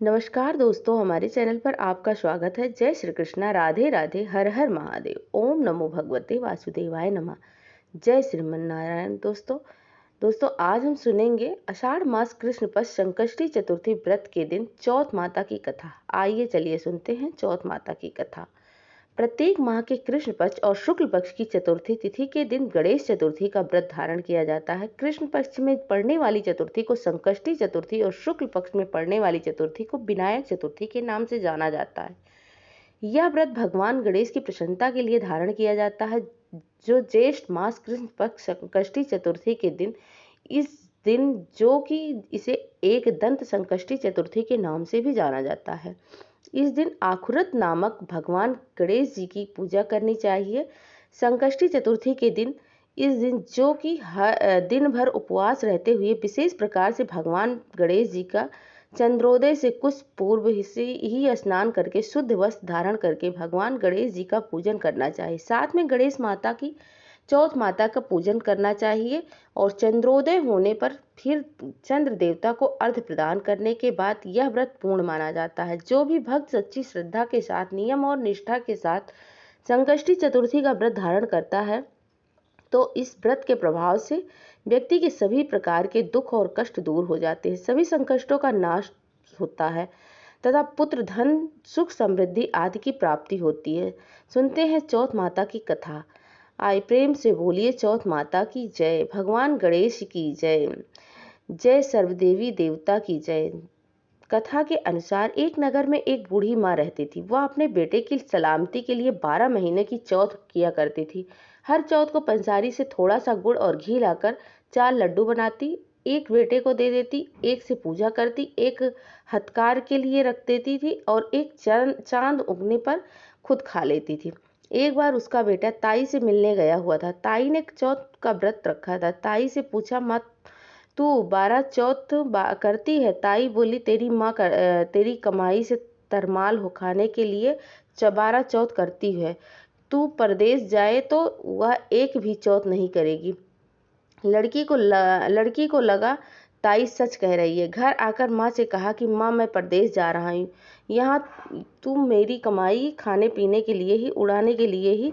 नमस्कार दोस्तों, हमारे चैनल पर आपका स्वागत है। जय श्री कृष्णा, राधे राधे, हर हर महादेव, ओम नमो भगवते वासुदेवाय नमः। जय श्रीमन्नारायण। दोस्तों आज हम सुनेंगे आषाढ़ मास कृष्ण पक्ष संकष्टी चतुर्थी व्रत के दिन चौथ माता की कथा। आइए चलिए सुनते हैं चौथ माता की कथा। प्रत्येक माह के कृष्ण पक्ष और शुक्ल पक्ष की चतुर्थी तिथि के दिन गणेश चतुर्थी का व्रत धारण किया जाता है। कृष्ण पक्ष में पड़ने वाली चतुर्थी को संकष्टी चतुर्थी और शुक्ल पक्ष में पड़ने वाली चतुर्थी को विनायक चतुर्थी के नाम से जाना जाता है। यह व्रत भगवान गणेश की प्रसन्नता के लिए धारण किया जाता है, जो ज्येष्ठ मास कृष्ण पक्ष संकष्टी चतुर्थी के दिन इस दिन जो कि इसे एक दंत संकष्टी चतुर्थी के नाम से भी जाना जाता है। इस दिन आखुरत नामक भगवान गणेश जी की पूजा करनी चाहिए। संकष्टी चतुर्थी के दिन इस दिन जो कि दिन भर उपवास रहते हुए विशेष प्रकार से भगवान गणेश जी का चंद्रोदय से कुछ पूर्व से ही स्नान करके शुद्ध वस्त्र धारण करके भगवान गणेश जी का पूजन करना चाहिए। साथ में गणेश माता की चौथ माता का पूजन करना चाहिए और चंद्रोदय होने पर फिर चंद्र देवता को अर्घ्य प्रदान करने के बाद यह व्रत पूर्ण माना जाता है। जो भी भक्त सच्ची श्रद्धा के साथ नियम और निष्ठा के साथ संकष्टी चतुर्थी का व्रत धारण करता है तो इस व्रत के प्रभाव से व्यक्ति के सभी प्रकार के दुख और कष्ट दूर हो जाते हैं, सभी संकष्टों का नाश होता है तथा पुत्र धन सुख समृद्धि आदि की प्राप्ति होती है। सुनते हैं चौथ माता की कथा। आए प्रेम से बोलिए चौथ माता की जय, भगवान गणेश की जय, जय सर्वदेवी देवता की जय। कथा के अनुसार एक नगर में एक बूढ़ी माँ रहती थी। वह अपने बेटे की सलामती के लिए 12 महीने की चौथ किया करती थी। हर चौथ को पंसारी से थोड़ा सा गुड़ और घी लाकर 4 लड्डू बनाती, एक बेटे को दे देती, एक से पूजा करती, एक हथकार के लिए रख देती थी और एक चांद उगने पर खुद खा लेती थी। एक बार उसका बेटा ताई से मिलने गया हुआ था। ताई ने चौथ का व्रत रखा था। ताई से पूछा, माँ तू 12 चौथ करती है? ताई बोली, तेरी कमाई से तरमाल हो खाने के लिए 12 चौथ करती है। तू परदेश जाए तो वह एक भी चौथ नहीं करेगी। लड़की को लगा ताई सच कह रही है। घर आकर माँ से कहा कि माँ, मैं परदेश जा रहा हूँ, यहाँ तुम मेरी कमाई खाने पीने के लिए ही, उड़ाने के लिए ही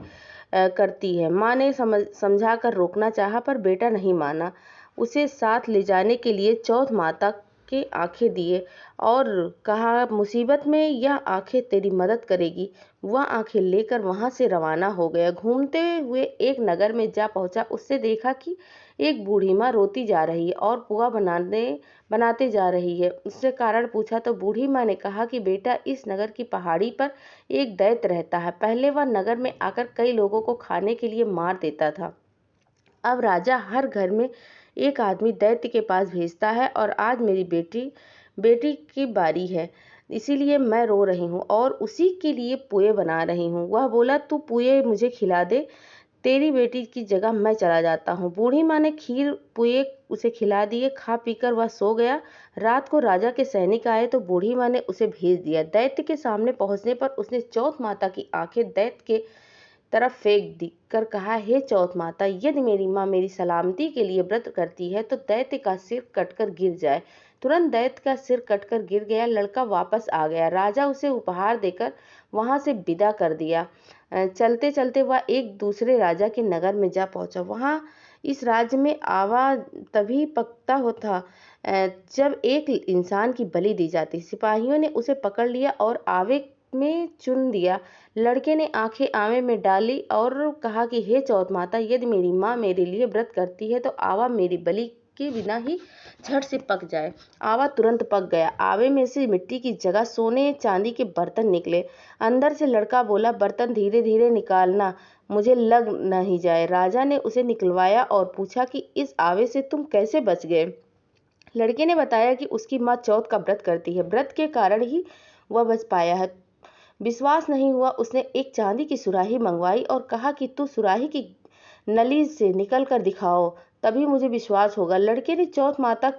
करती है। माँ ने समझा कर रोकना चाहा पर बेटा नहीं माना। उसे साथ ले जाने के लिए चौथ माता के आंखें दिए और कहा, मुसीबत में यह आंखें तेरी मदद करेगी। वह आंखें लेकर वहां से रवाना हो गया। घूमते हुए एक नगर में जा पहुंचा। उससे देखा कि एक बूढ़ी माँ रोती जा रही है और पुआ बनाते जा रही है। उससे कारण पूछा तो बूढ़ी माँ ने कहा कि बेटा, इस नगर की पहाड़ी पर एक दैत्य रहता है। पहले वह नगर में आकर कई लोगों को खाने के लिए मार देता था। अब राजा हर घर में एक आदमी दैत्य के पास भेजता है और आज मेरी बेटी की बारी है, इसीलिए मैं रो रही हूँ और उसी के लिए पुए बना रही हूँ। वह बोला, तू पुए मुझे खिला दे, तेरी बेटी की जगह मैं चला जाता हूँ। बूढ़ी माँ ने खीर पुए उसे खिला दिए। खा पीकर वह सो गया। रात को राजा के सैनिक आए तो बूढ़ी माँ ने उसे भेज दिया। दैत्य के सामने पहुंचने पर उसने चौथ माता की आंखें दैत्य के तरफ फेंक दी कर कहा, हे चौथ माता, यदि मेरी माँ मेरी सलामती के लिए व्रत करती है तो दैत्य का सिर कटकर गिर जाए। तुरंत दैत्य का सिर कटकर गिर गया। लड़का वापस आ गया। राजा उसे उपहार देकर वहां से विदा कर दिया। चलते चलते वह एक दूसरे राजा के नगर में जा पहुंचा। वहां इस राज्य में आवा तभी पकता होता जब एक इंसान की बलि दी जाती। सिपाहियों ने उसे पकड़ लिया और आवे में चुन दिया। लड़के ने आंखें आवे में डाली और कहा कि हे चौथ माता, यदि मेरी माँ मेरे लिए व्रत करती है तो आवा मेरी बलि के बिना ही झट से पक जाए। आवा तुरंत पक गया। आवे में से मिट्टी की जगह सोने चांदी के बर्तन निकले। अंदर से लड़का बोला, बर्तन धीरे धीरे निकालना, मुझे लग नहीं जाए। राजा ने उसे निकलवाया और पूछा कि इस आवे से तुम कैसे बच गए? लड़के ने बताया कि उसकी माँ चौथ का व्रत करती है, व्रत के कारण ही वह बच पाया है। विश्वास नहीं हुआ। उसने एक चांदी की सुराही मंगवाई और कहा कि तू सुराही की नली से निकल कर दिखाओ, तभी मुझे विश्वास होगा। लड़के ने चौथ माता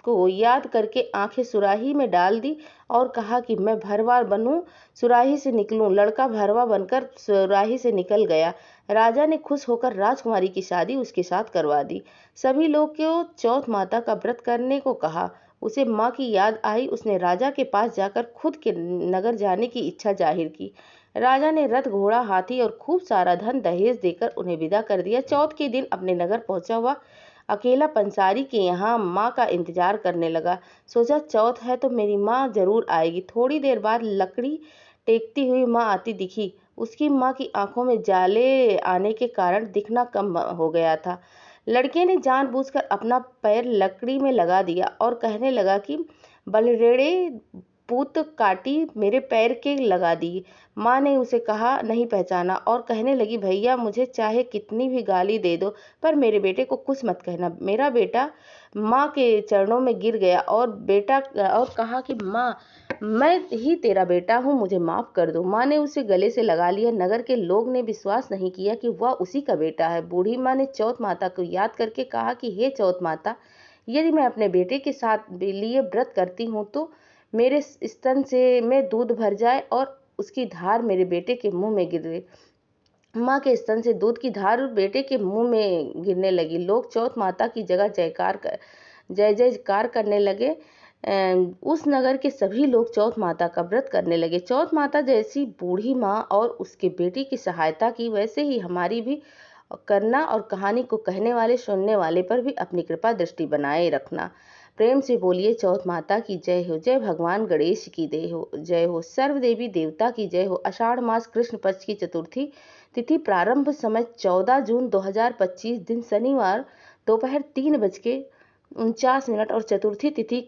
को याद करके आंखें सुराही में डाल दी और कहा कि मैं भरवा बनूं, सुराही से निकलूं। लड़का भरवा बनकर सुराही से निकल गया। राजा ने खुश होकर राजकुमारी की शादी उसके साथ करवा दी। सभी लोग को चौथ माता का व्रत करने को कहा। उसे माँ की याद आई। उसने राजा के पास जाकर खुद के नगर जाने की इच्छा जाहिर की। राजा ने रथ, घोड़ा, हाथी और खूब सारा धन दहेज देकर उन्हें विदा कर दिया। चौथ के दिन अपने नगर पहुंचा हुआ अकेला पंसारी के यहाँ माँ का इंतजार करने लगा। सोचा, चौथ है तो मेरी माँ जरूर आएगी। थोड़ी देर बाद लकड़ी टेकती हुई माँ आती दिखी। उसकी माँ की आंखों में जाले आने के कारण दिखना कम हो गया था। लड़के ने जानबूझकर अपना पैर लकड़ी में लगा दिया और कहने लगा कि बलरेड़े पूत काटी, मेरे पैर के लगा दी। माँ ने उसे कहा नहीं पहचाना और कहने लगी, भैया मुझे चाहे कितनी भी गाली दे दो पर मेरे बेटे को कुछ मत कहना। मेरा बेटा माँ के चरणों में गिर गया और कहा कि माँ, मैं ही तेरा बेटा हूँ, मुझे माफ कर दो। माँ ने उसे गले से लगा लिया। नगर के लोग ने विश्वास नहीं किया कि वह उसी का बेटा है। बूढ़ी माँ ने चौथ माता को याद करके कहा कि हे चौथ माता, यदि मैं अपने बेटे के साथ लिए व्रत करती हूँ तो मेरे स्तन से में दूध भर जाए और उसकी धार मेरे बेटे के मुंह में गिरे। माँ के स्तन से दूध की धार बेटे के मुंह में गिरने लगी। लोग चौथ माता की जगह जय जयकार करने लगे। उस नगर के सभी लोग चौथ माता का व्रत करने लगे। चौथ माता जैसी बूढ़ी माँ और उसके बेटी की सहायता की, वैसे ही हमारी भी करना और कहानी को कहने वाले सुनने वाले पर भी अपनी कृपा दृष्टि बनाए रखना। प्रेम से बोलिए चौथ माता की जय हो। जय भगवान गणेश की जय हो। सर्व देवी देवता की जय हो। आषाढ़ मास कृष्ण पक्ष की चतुर्थी तिथि, प्रारंभ समय 14 जून 2025 दिन शनिवार दोपहर 3:49 और चतुर्थी तिथि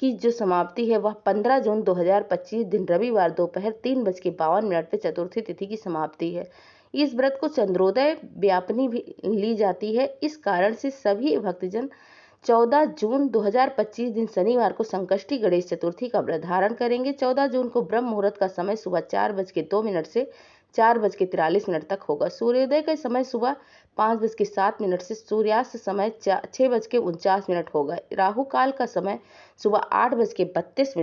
की जो समाप्ति है वह 15 जून 2025 दिन रविवार दोपहर 3:52 पे चतुर्थी तिथि की समाप्ति है। इस व्रत को चंद्रोदय व्यापनी भी ली जाती है। इस कारण से सभी भक्तजन 14 जून 2025 दिन शनिवार को संकष्टी गणेश चतुर्थी का व्रत धारण करेंगे। 14 जून को ब्रह्म मुहूर्त का समय सुबह 4:02 से 4:43 तक होगा। सूर्योदय का समय सुबह 5:07 से सूर्यास्त समय 6:49 होगा। राहु काल का समय सुबह 8:32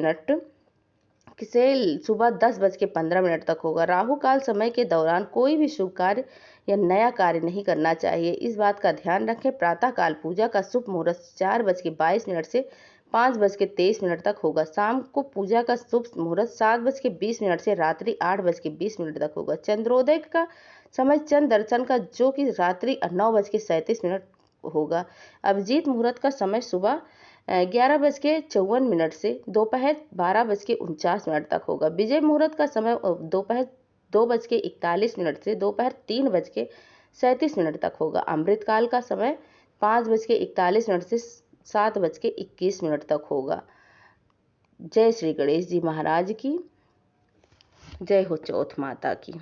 से सुबह 10:15 तक होगा। राहु काल समय के दौरान कोई भी शुभ कार्य या नया कार्य नहीं करना चाहिए, इस बात का ध्यान रखें। प्रातः काल पूजा का शुभ मुहूर्त 4:22 से 5:23 तक होगा। शाम को पूजा का शुभ मुहूर्त 7:20 से रात्रि 8:20 तक होगा। चंद्रोदय का समय चंद्र दर्शन का, जो कि रात्रि 9:37 होगा। अभिजीत मुहूर्त का समय सुबह 11:54 से दोपहर 12:49 तक होगा। विजय मुहूर्त का समय दोपहर 2:41 से दोपहर 3:37 तक होगा। अमृत काल का समय 5:41 से 7:21 तक होगा। जय श्री गणेश जी महाराज की जय हो। चौथ माता की।